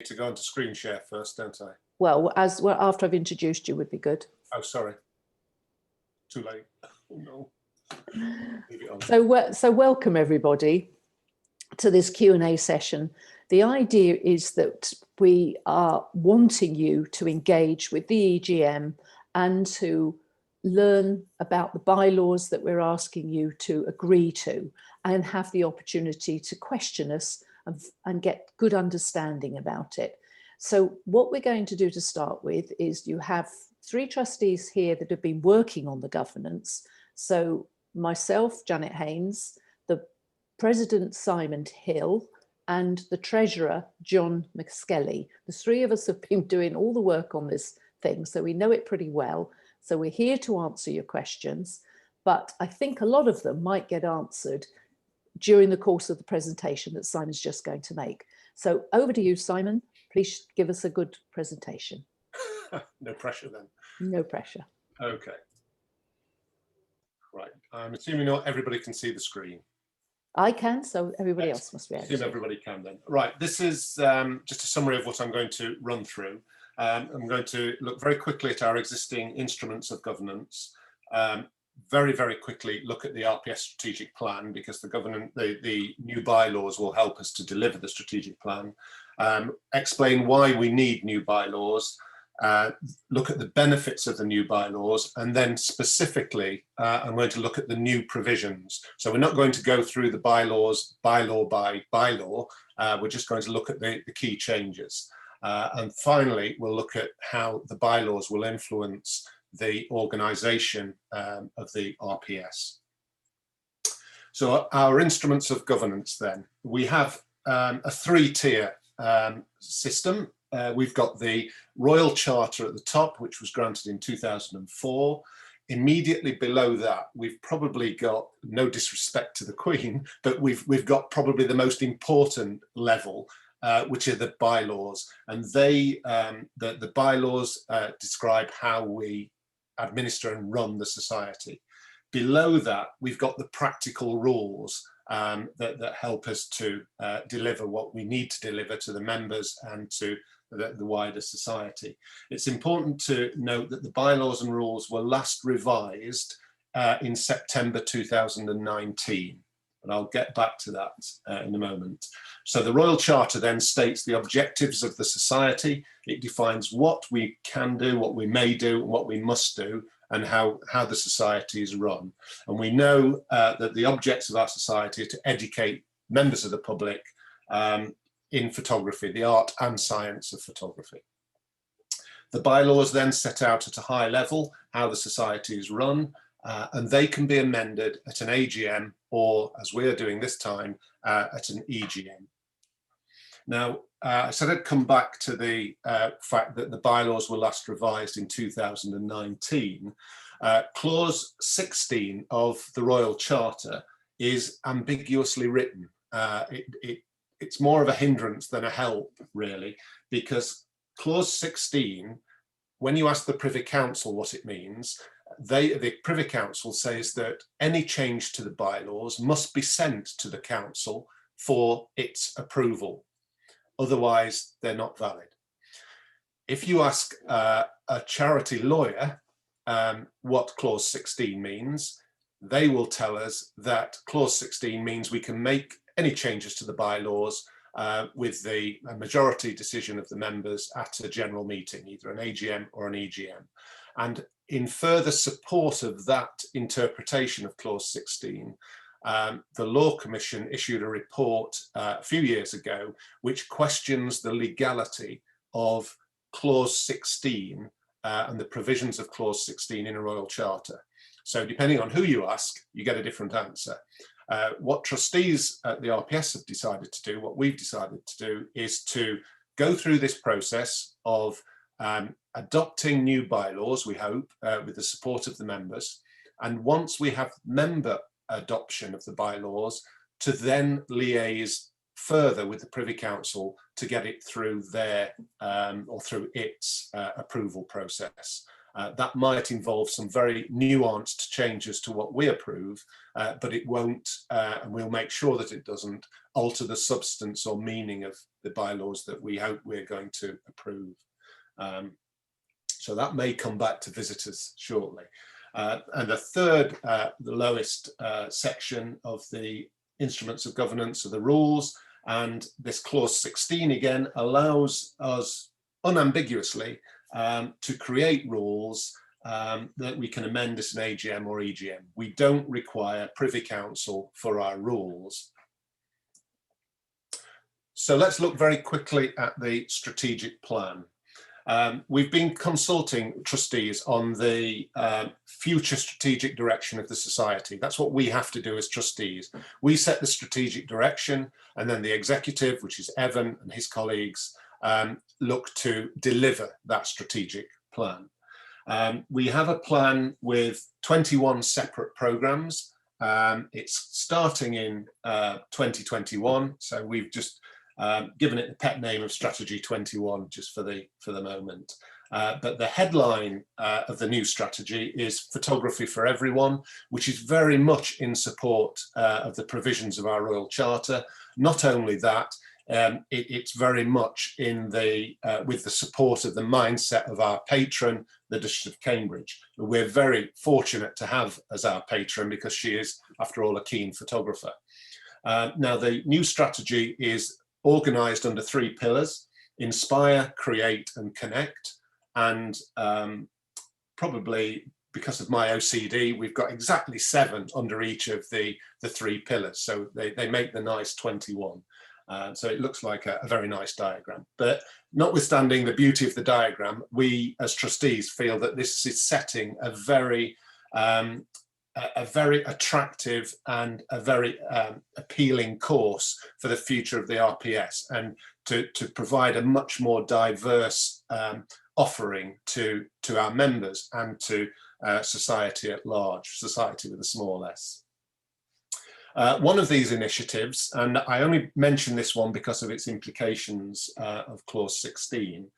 To go into screen share first, don't I? Well, after I've introduced you would be good. Oh, sorry. Too late. Oh, no. Leave it on. So welcome everybody to this Q&A session. The idea is that we are wanting you to engage with the EGM and to learn about the bylaws that we're asking you to agree to and have the opportunity to question us and get good understanding about it. So what we're going to do to start with is you have 3 trustees here that have been working on the governance. So myself, Janet Haynes, the President Simon Hill, and the Treasurer John McSkelly. The 3 of us have been doing all the work on this thing, so we know it pretty well. So we're here to answer your questions, but I think a lot of them might get answered during the course of the presentation that Simon's just going to make. So over to you, Simon. Please give us a good presentation. No pressure then. No pressure. Okay. Right. I'm assuming not everybody can see the screen. I can, so everybody else must be able to. Assume everybody can then. Right. This is just a summary of what I'm going to run through. I'm going to look very quickly at our existing instruments of governance. Very, very quickly look at the RPS strategic plan, because the new bylaws will help us to deliver the strategic plan. Explain why we need new bylaws, look at the benefits of the new bylaws, and then specifically I'm going to look at the new provisions. So we're not going to go through the bylaws bylaw by bylaw, we're just going to look at the key changes. And finally, we'll look at how the bylaws will influence the organisation of the RPS. So our instruments of governance then, we have a 3-tier system. We've got the Royal Charter at the top, which was granted in 2004. Immediately below that, we've probably got, no disrespect to the Queen, but we've got probably the most important level, which are the bylaws. And the bylaws describe how we administer and run the society. Below that, we've got the practical rules that help us to deliver what we need to deliver to the members and to the wider society. It's important to note that the bylaws and rules were last revised in September 2019. And I'll get back to that in a moment. So the Royal Charter then states the objectives of the society. It defines what we can do, what we may do, and what we must do, and how the society is run. And we know that the objects of our society are to educate members of the public in photography, the art and science of photography. The bylaws then set out at a high level how the society is run, and they can be amended at an AGM or, as we are doing this time, at an EGM. Now, I said I'd come back to the fact that the bylaws were last revised in 2019. Clause 16 of the Royal Charter is ambiguously written. It's more of a hindrance than a help, really, because Clause 16, when you ask the Privy Council what it means, the Privy Council says that any change to the bylaws must be sent to the Council for its approval. Otherwise, they're not valid. If you ask a charity lawyer what Clause 16 means, they will tell us that Clause 16 means we can make any changes to the bylaws with the majority decision of the members at a general meeting, either an AGM or an EGM. And in further support of that interpretation of Clause 16, the Law Commission issued a report a few years ago which questions the legality of Clause 16 and the provisions of Clause 16 in a Royal Charter. So depending on who you ask, you get a different answer. What trustees at the RPS have decided to do, what we've decided to do, is to go through this process of adopting new bylaws, we hope, with the support of the members. And once we have member adoption of the bylaws, to then liaise further with the Privy Council to get it through their or through its approval process. That might involve some very nuanced changes to what we approve, but it won't, and we'll make sure that it doesn't alter the substance or meaning of the bylaws that we hope we're going to approve. So that may come back to visitors shortly. And the third, the lowest section of the instruments of governance are the rules, and this clause 16 again allows us unambiguously to create rules that we can amend as an AGM or EGM. We don't require Privy Council for our rules. So let's look very quickly at the strategic plan. We've been consulting trustees on the future strategic direction of the society. That's what we have to do as trustees. We set the strategic direction, and then the executive, which is Evan and his colleagues, look to deliver that strategic plan. We have a plan with 21 separate programs. It's starting in 2021, so we've just given it the pet name of Strategy 21 just for the moment. But the headline of the new strategy is Photography for Everyone, which is very much in support of the provisions of our Royal Charter. Not only that, it's very much in with the support of the mindset of our patron, the District of Cambridge, who we're very fortunate to have as our patron because she is, after all, a keen photographer. Now, the new strategy is organised under 3 pillars: inspire, create and connect. And probably because of my OCD, we've got exactly 7 under each of the 3 pillars. So they make the nice 21. So it looks like a very nice diagram. But notwithstanding the beauty of the diagram, we as trustees feel that this is setting a very attractive and a very appealing course for the future of the RPS, and to provide a much more diverse offering to our members and to society at large, society with a small s. One of these initiatives, and I only mention this one because of its implications of clause 16,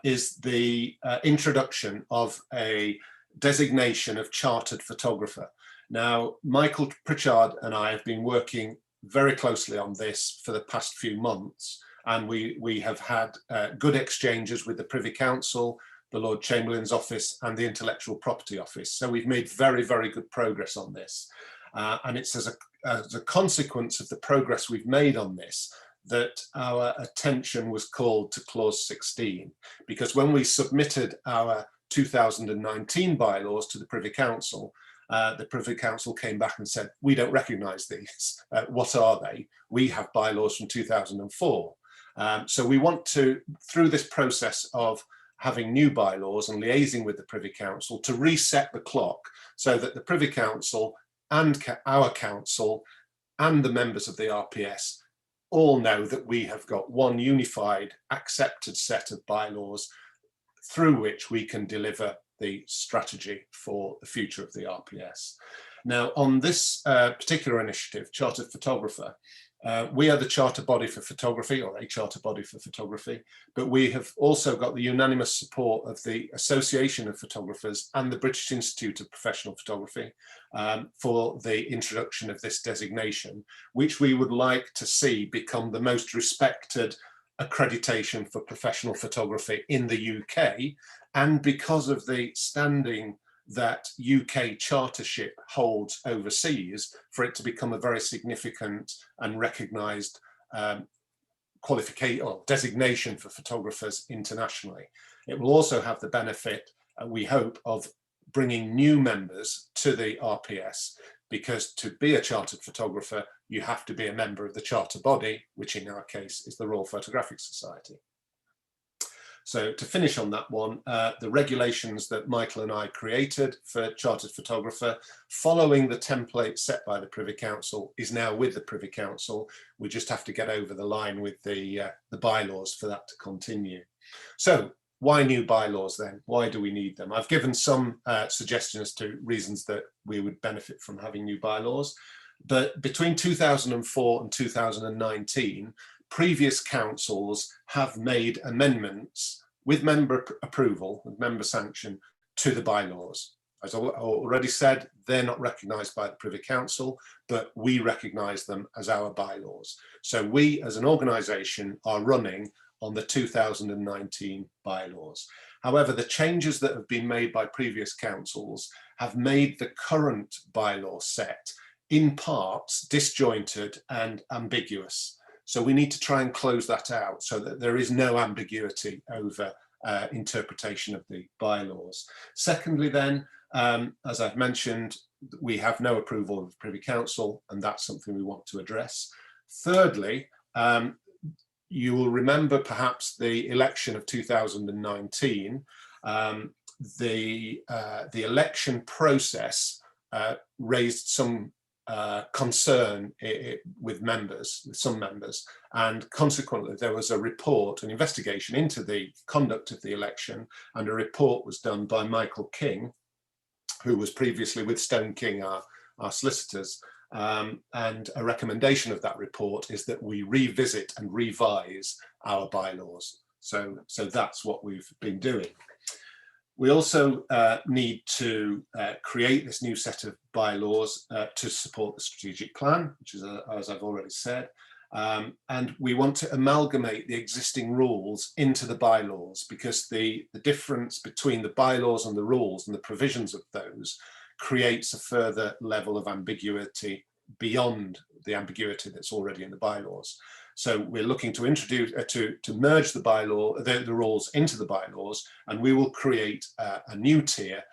is the introduction of a designation of chartered photographer. Now, Michael Pritchard and I have been working very closely on this for the past few months, and we have had good exchanges with the Privy Council, the Lord Chamberlain's office and the Intellectual Property Office. So we've made very, very good progress on this. And it's as a consequence of the progress we've made on this that our attention was called to clause 16, because when we submitted our 2019 bylaws to the Privy Council came back and said, we don't recognise these. What are they? We have bylaws from 2004. So we want to, through this process of having new bylaws and liaising with the Privy Council, to reset the clock so that the Privy Council and our council and the members of the RPS all know that we have got one unified, accepted set of bylaws through which we can deliver the strategy for the future of the RPS. Now, on this particular initiative, Chartered Photographer, we are the charter body for photography, or a charter body for photography, but we have also got the unanimous support of the Association of Photographers and the British Institute of Professional Photography for the introduction of this designation, which we would like to see become the most respected accreditation for professional photography in the UK, and because of the standing that UK chartership holds overseas, for it to become a very significant and recognised qualification or designation for photographers internationally. It will also have the benefit, we hope, of bringing new members to the RPS, because to be a chartered photographer, you have to be a member of the charter body, which in our case is the Royal Photographic Society. So to finish on that one, the regulations that Michael and I created for chartered photographer, following the template set by the Privy Council, is now with the Privy Council. We just have to get over the line with the bylaws for that to continue. So why new bylaws then? Why do we need them? I've given some suggestions to reasons that we would benefit from having new bylaws, but between 2004 and 2019, previous councils have made amendments with member approval, with member sanction, to the bylaws. As I already said, they're not recognised by the Privy Council, but we recognise them as our bylaws. So we as an organisation are running on the 2019 bylaws. However, the changes that have been made by previous councils have made the current bylaw set in parts disjointed and ambiguous. So we need to try and close that out so that there is no ambiguity over interpretation of the bylaws. Secondly then, as I've mentioned, we have no approval of the Privy Council, and that's something we want to address. Thirdly, you will remember perhaps the election of 2019. The election process raised some concern with some members, and consequently there was a report, an investigation into the conduct of the election, and a report was done by Michael King, who was previously with Stone King, our solicitors, and a recommendation of that report is that we revisit and revise our bylaws. So that's what we've been doing. We also need to create this new set of bylaws to support the strategic plan, which is, as I've already said, and we want to amalgamate the existing rules into the bylaws, because the difference between the bylaws and the rules and the provisions of those creates a further level of ambiguity beyond the ambiguity that's already in the bylaws. So we're looking to introduce, to merge the rules into the bylaws, and we will create a new tier,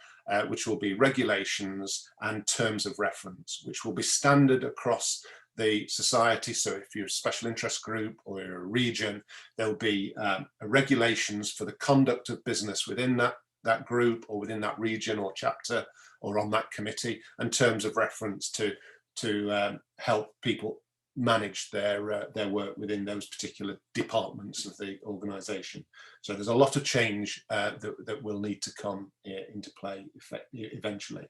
which will be regulations and terms of reference, which will be standard across the society. So if you're a special interest group or you're a region, there'll be regulations for the conduct of business within that group or within that region or chapter or on that committee, and terms of reference to help people manage their work within those particular departments of the organisation. So there's a lot of change that will need to come into play eventually.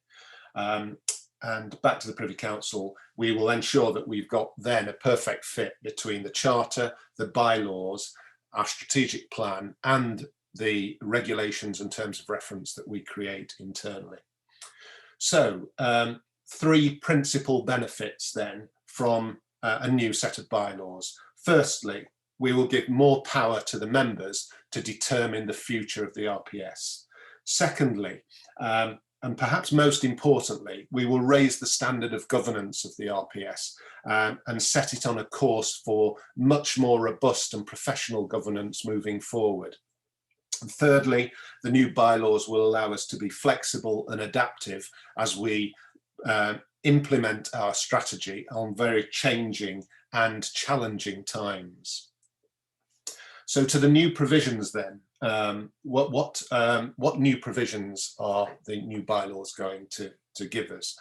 And back to the Privy Council, we will ensure that we've got then a perfect fit between the Charter, the bylaws, our strategic plan, and the regulations and terms of reference that we create internally. So 3 principal benefits then from a new set of bylaws. Firstly, we will give more power to the members to determine the future of the RPS. Secondly, and perhaps most importantly, we will raise the standard of governance of the RPS and set it on a course for much more robust and professional governance moving forward. And thirdly, the new bylaws will allow us to be flexible and adaptive as we implement our strategy on very changing and challenging times. So to the new provisions then, what new provisions are the new bylaws going to give us?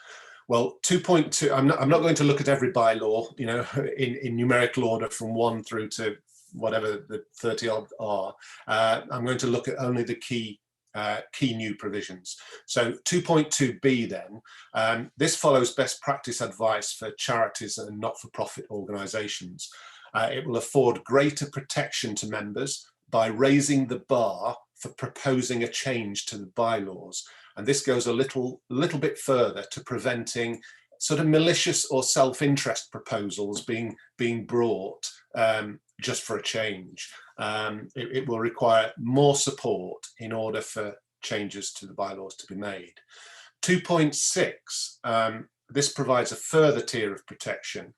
Well, 2.2, I'm not going to look at every bylaw, you know, in numerical order from 1 through to whatever the 30 odd are. I'm going to look at only the key new provisions. So 2.2b then, this follows best practice advice for charities and not-for-profit organisations. It will afford greater protection to members by raising the bar for proposing a change to the bylaws. And this goes a little bit further to preventing sort of malicious or self-interest proposals being brought just for a change. It will require more support in order for changes to the bylaws to be made. 2.6, this provides a further tier of protection.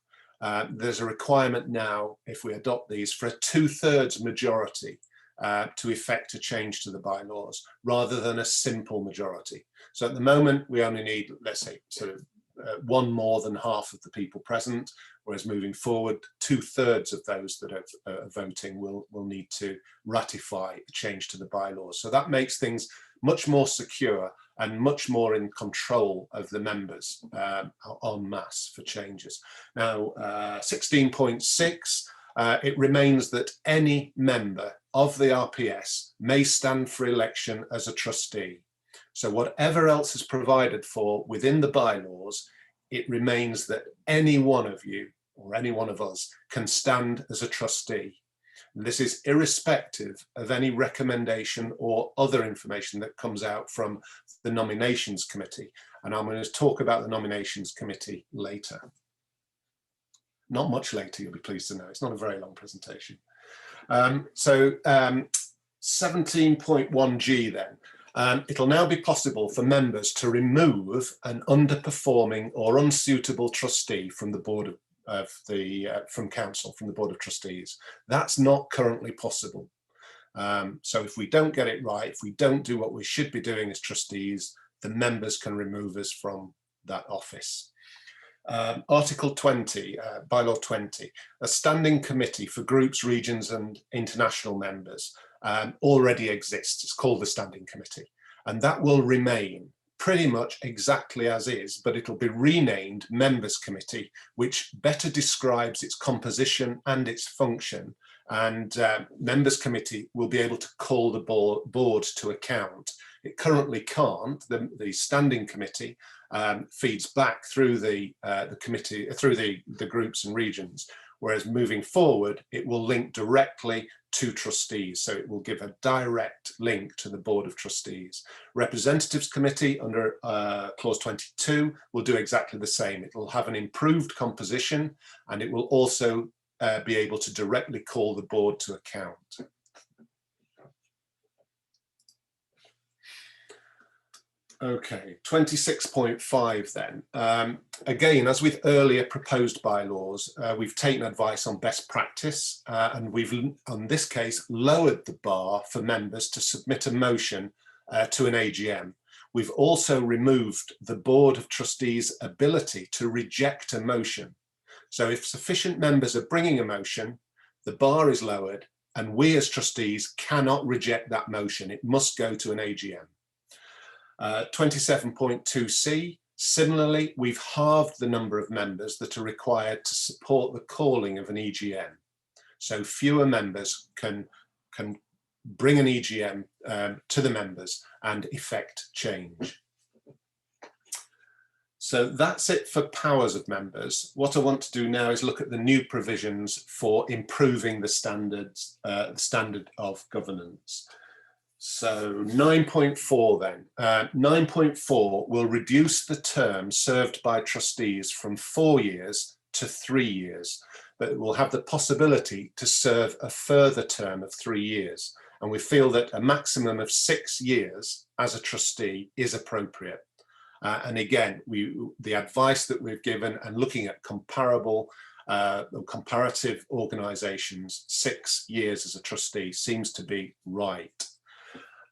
There's a requirement now, if we adopt these, for a 2/3 majority to effect a change to the bylaws, rather than a simple majority. So at the moment, we only need, let's say, sort of one more than half of the people present, whereas moving forward, 2/3 of those that are voting will need to ratify a change to the bylaws. So that makes things much more secure and much more in control of the members en masse for changes. Now, 16.6, it remains that any member of the RPS may stand for election as a trustee. So whatever else is provided for within the bylaws, it remains that any one of you or any one of us can stand as a trustee. This is irrespective of any recommendation or other information that comes out from the nominations committee. And I'm going to talk about the nominations committee later. Not much later, you'll be pleased to know. It's not a very long presentation. 17.1G then. It'll now be possible for members to remove an underperforming or unsuitable trustee from the board from council, from the Board of Trustees. That's not currently possible. So if we don't get it right, if we don't do what we should be doing as trustees, the members can remove us from that office. Article 20, bylaw 20, a standing committee for groups, regions and international members already exists. It's called the Standing Committee, and that will remain pretty much exactly as is, but it'll be renamed Members Committee, which better describes its composition and its function. And Members Committee will be able to call the board to account. It currently can't. The Standing Committee feeds back through the committee, through the groups and regions, whereas moving forward, it will link directly to trustees. So it will give a direct link to the Board of Trustees. Representatives Committee under clause 22 will do exactly the same. It will have an improved composition, and it will also be able to directly call the board to account. Okay, 26.5 then. Again, as with earlier proposed bylaws, we've taken advice on best practice and we've, in this case, lowered the bar for members to submit a motion to an AGM. We've also removed the Board of Trustees' ability to reject a motion. So if sufficient members are bringing a motion, the bar is lowered and we as trustees cannot reject that motion. It must go to an AGM. 27.2c, similarly, we've halved the number of members that are required to support the calling of an EGM. So fewer members can bring an EGM to the members and effect change. So that's it for powers of members. What I want to do now is look at the new provisions for improving the standards, the standard of governance. So 9.4 then. 9.4 will reduce the term served by trustees from 4 years to 3 years, but it will have the possibility to serve a further term of 3 years. And we feel that a maximum of 6 years as a trustee is appropriate. And again, the advice that we've given and looking at comparative organisations, 6 years as a trustee seems to be right.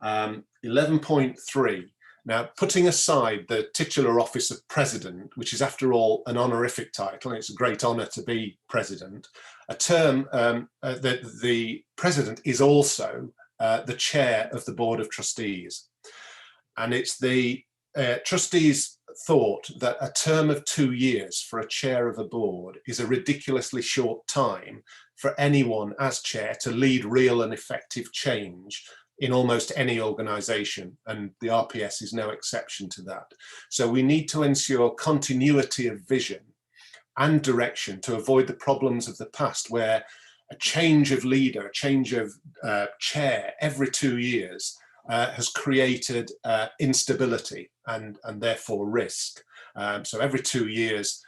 11.3. Now, putting aside the titular office of president, which is after all an honorific title, and it's a great honour to be president, a term the president is also the chair of the Board of Trustees. And it's the trustees thought that a term of 2 years for a chair of a board is a ridiculously short time for anyone as chair to lead real and effective change in almost any organisation, and the RPS is no exception to that. So we need to ensure continuity of vision and direction to avoid the problems of the past, where a change of leader, a change of chair every 2 years has created instability and therefore risk. So every 2 years,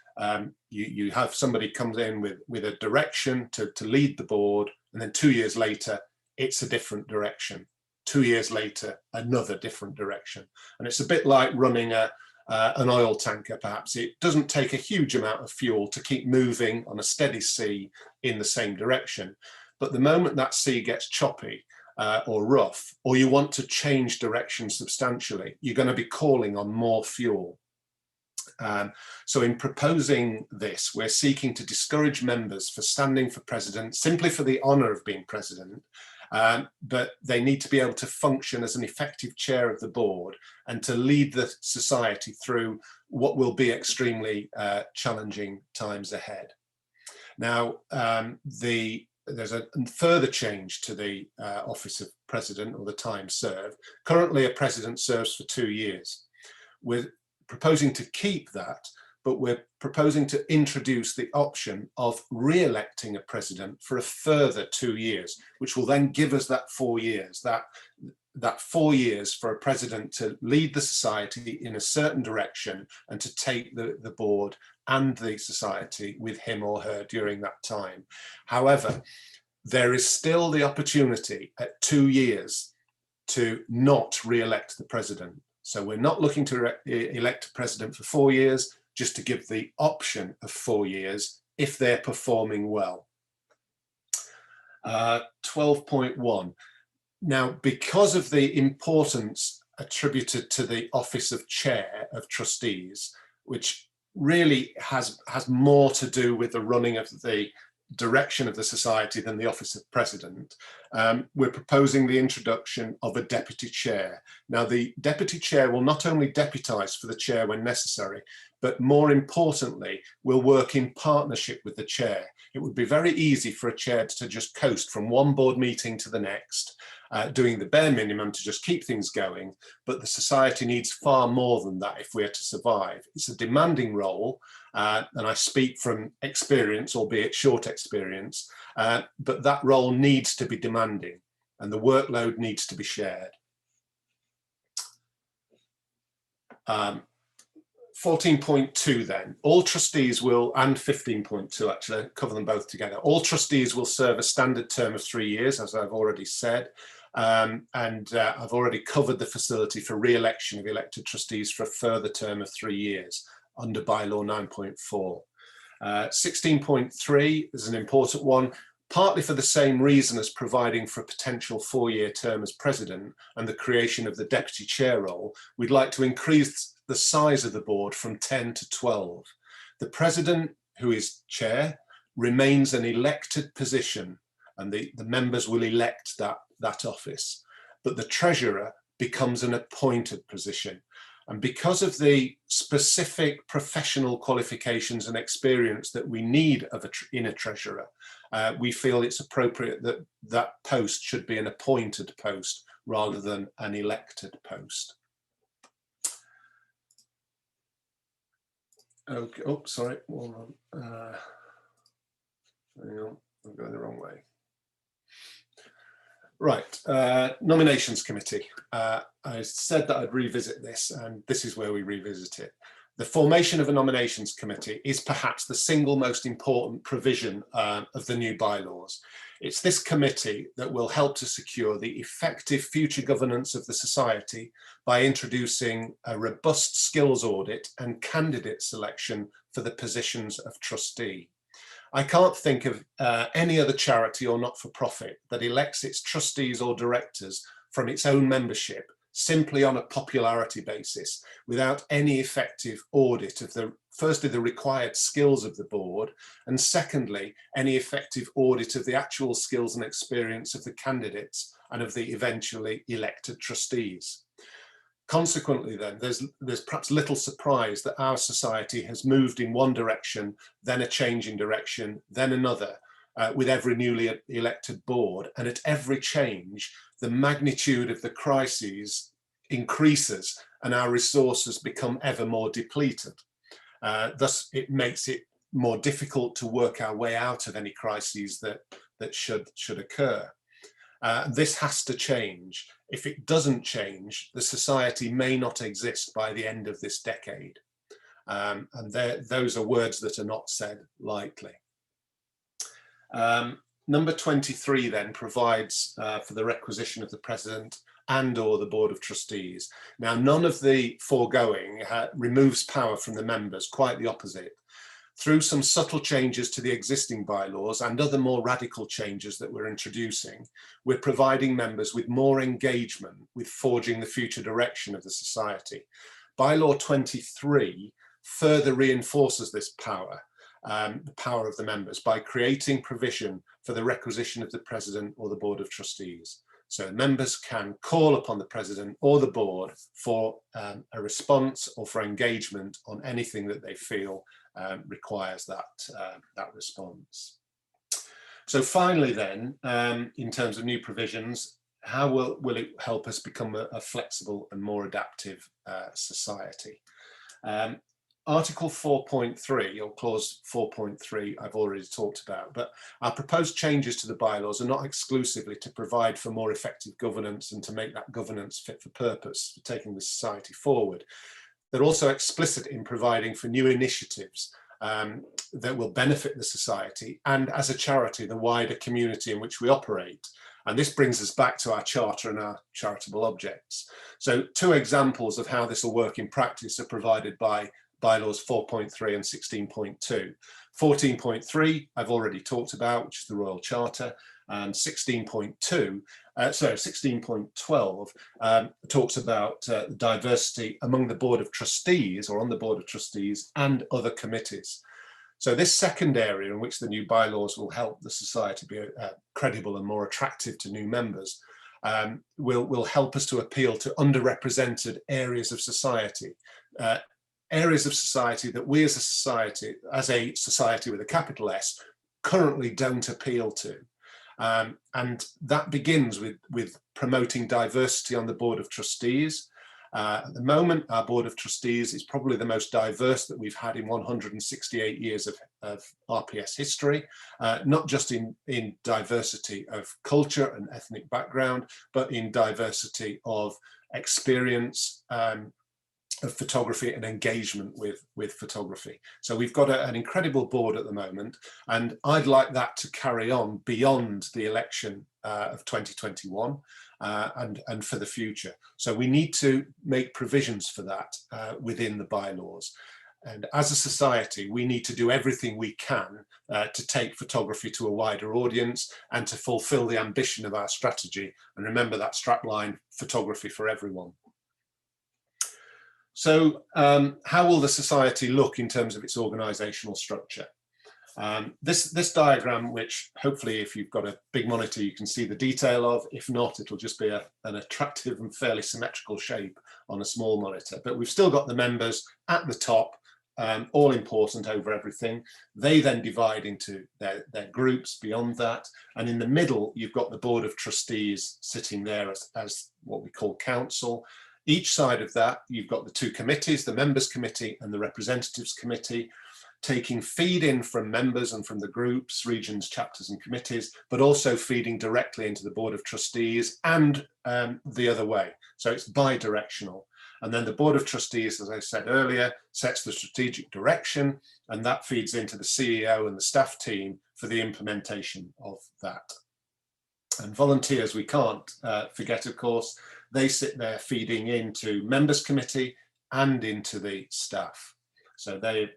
you have somebody comes in with a direction to lead the board, and then 2 years later, it's a different direction. 2 years later, another different direction. And it's a bit like running an oil tanker, perhaps. It doesn't take a huge amount of fuel to keep moving on a steady sea in the same direction. But the moment that sea gets choppy or rough, or you want to change direction substantially, you're going to be calling on more fuel. So in proposing this, we're seeking to discourage members for standing for president simply for the honour of being president, but they need to be able to function as an effective chair of the board and to lead the society through what will be extremely challenging times ahead. Now, there's a further change to the office of president, or the time served. Currently, a president serves for 2 years. We're proposing to keep that, but we're proposing to introduce the option of re-electing a president for a further 2 years, which will then give us that 4 years, that 4 years for a president to lead the society in a certain direction and to take the board and the society with him or her during that time. However, there is still the opportunity at 2 years to not re-elect the president. So we're not looking to elect a president for 4 years, just to give the option of 4 years if they're performing well. 12.1. Now, because of the importance attributed to the office of chair of trustees, which really has more to do with the running of the direction of the society than the office of president, we're proposing the introduction of a deputy chair. Now, the deputy chair will not only deputise for the chair when necessary, but more importantly, will work in partnership with the chair. It would be very easy for a chair to just coast from one board meeting to the next, doing the bare minimum to just keep things going, but the society needs far more than that if we're to survive. It's a demanding role, and I speak from experience, albeit short experience, but that role needs to be demanding and the workload needs to be shared. 14.2 then, all trustees will, and 15.2 actually, cover them both together. All trustees will serve a standard term of 3 years, as I've already said, and I've already covered the facility for re-election of elected trustees for a further term of 3 years under bylaw 9.4. 16.3 is an important one, partly for the same reason as providing for a potential 4-year term as president and the creation of the deputy chair role. We'd like to increase the size of the board from 10 to 12. The president, who is chair, remains an elected position, and the members will elect that office, but the treasurer becomes an appointed position. And because of the specific professional qualifications and experience that we need in a treasurer, we feel it's appropriate that that post should be an appointed post rather than an elected post. Okay. Oh, sorry. Hold on. Hang on. I'm going the wrong way. Right. Nominations committee. I said that I'd revisit this, and this is where we revisit it. The formation of a nominations committee is perhaps the single most important provision of the new bylaws. It's this committee that will help to secure the effective future governance of the society by introducing a robust skills audit and candidate selection for the positions of trustee. I can't think of any other charity or not-for-profit that elects its trustees or directors from its own membership simply on a popularity basis without any effective audit of firstly the required skills of the board, and secondly any effective audit of the actual skills and experience of the candidates and of the eventually elected trustees. Consequently then, there's perhaps little surprise that our society has moved in one direction, then a change in direction, then another, with every newly elected board, and at every change the magnitude of the crises increases and our resources become ever more depleted. Thus it makes it more difficult to work our way out of any crises that should occur. This has to change. If it doesn't change, the society may not exist by the end of this decade. And those are words that are not said lightly. Number 23 then provides for the requisition of the president and/or the board of trustees. Now, none of the foregoing removes power from the members, quite the opposite. Through some subtle changes to the existing bylaws and other more radical changes that we're introducing, we're providing members with more engagement with forging the future direction of the society. Bylaw 23 further reinforces this power, the power of the members, by creating provision for the requisition of the president or the board of trustees. So members can call upon the president or the board for a response or for engagement on anything that they feel requires that response. So finally then, in terms of new provisions, how will it help us become a flexible and more adaptive society? Article 4.3 or clause 4.3 I've already talked about, but our proposed changes to the bylaws are not exclusively to provide for more effective governance and to make that governance fit for purpose for taking the society forward. They're also explicit in providing for new initiatives that will benefit the society and, as a charity, the wider community in which we operate. And this brings us back to our charter and our charitable objects. So 2 examples of how this will work in practice are provided by bylaws 4.3 and 16.2. 14.3 I've already talked about, which is the Royal Charter, and 16.12 talks about diversity among the Board of Trustees, or on the Board of Trustees, and other committees. So this second area in which the new bylaws will help the society be credible and more attractive to new members will help us to appeal to underrepresented areas of society. Areas of society that we as a society with a capital S, currently don't appeal to. And that begins with promoting diversity on the Board of Trustees. At the moment, our Board of Trustees is probably the most diverse that we've had in 168 years of RPS history, not just in diversity of culture and ethnic background, but in diversity of experience, of photography and engagement with photography. So we've got an incredible board at the moment, and I'd like that to carry on beyond the election of 2021 and for the future. So we need to make provisions for that within the bylaws. And as a society, we need to do everything we can to take photography to a wider audience and to fulfill the ambition of our strategy. And remember that strapline, photography for everyone. So how will the society look in terms of its organisational structure? This diagram, which hopefully if you've got a big monitor you can see the detail of, if not it'll just be an attractive and fairly symmetrical shape on a small monitor, but we've still got the members at the top, all important over everything. They then divide into their groups beyond that, and in the middle you've got the Board of Trustees sitting there as what we call council. Each side of that, you've got the 2 committees, the Members Committee and the Representatives Committee, taking feed in from members and from the groups, regions, chapters and committees, but also feeding directly into the Board of Trustees and the other way. So it's bi-directional. And then the Board of Trustees, as I said earlier, sets the strategic direction, and that feeds into the CEO and the staff team for the implementation of that. And volunteers, we can't forget, of course, they sit there feeding into Members Committee and into the staff. So they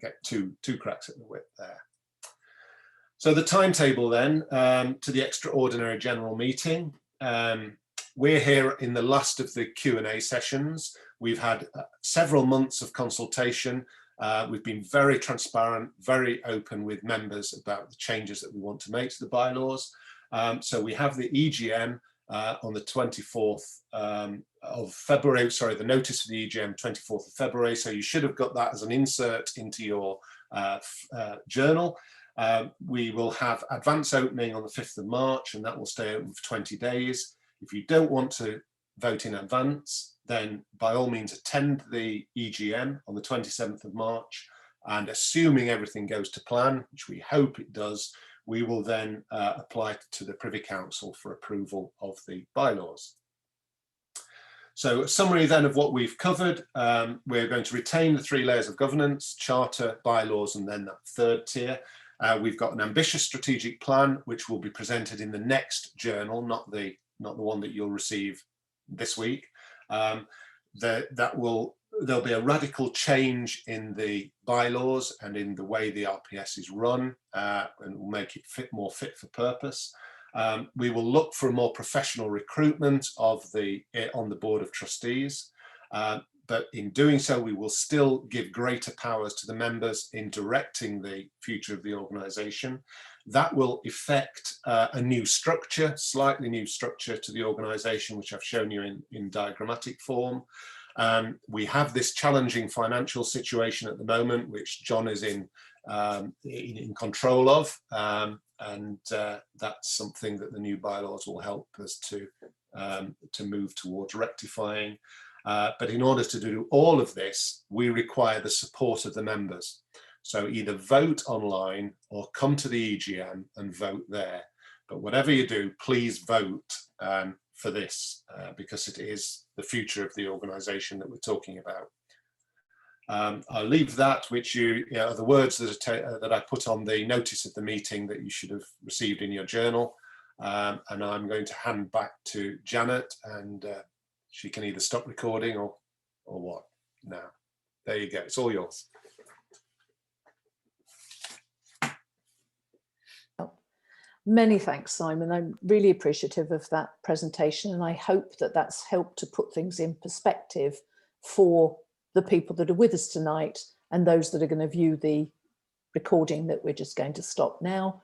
get two cracks at the whip there. So the timetable then to the extraordinary general meeting. We're here in the last of the Q&A sessions. We've had several months of consultation. We've been very transparent, very open with members about the changes that we want to make to the bylaws. So we have the EGM on the 24th of February, sorry, the notice for the EGM 24th of February. So you should have got that as an insert into your journal. We will have advance opening on the 5th of March, and that will stay open for 20 days. If you don't want to vote in advance, then by all means attend the EGM on the 27th of March. And assuming everything goes to plan, which we hope it does, we will then apply to the Privy Council for approval of the bylaws. So a summary then of what we've covered. We're going to retain the 3 layers of governance: charter, bylaws, and then that 3rd tier. We've got an ambitious strategic plan, which will be presented in the next journal, not the one that you'll receive this week. There'll be a radical change in the bylaws and in the way the RPS is run, and will make it more fit for purpose. We will look for a more professional recruitment on the Board of Trustees, but in doing so we will still give greater powers to the members in directing the future of the organisation. That will effect a new structure, slightly new structure to the organisation, which I've shown you in diagrammatic form. We have this challenging financial situation at the moment, which John is in control of, and that's something that the new bylaws will help us to move towards rectifying. But in order to do all of this, we require the support of the members. So either vote online or come to the EGM and vote there. But whatever you do, please vote for this because it is the future of the organisation that we're talking about. I'll leave that, which are the words that I put on the notice of the meeting that you should have received in your journal. And I'm going to hand back to Janet, and she can either stop recording or what. Now, there you go. It's all yours. Many thanks, Simon. I'm really appreciative of that presentation, and I hope that that's helped to put things in perspective for the people that are with us tonight and those that are going to view the recording that we're just going to stop now.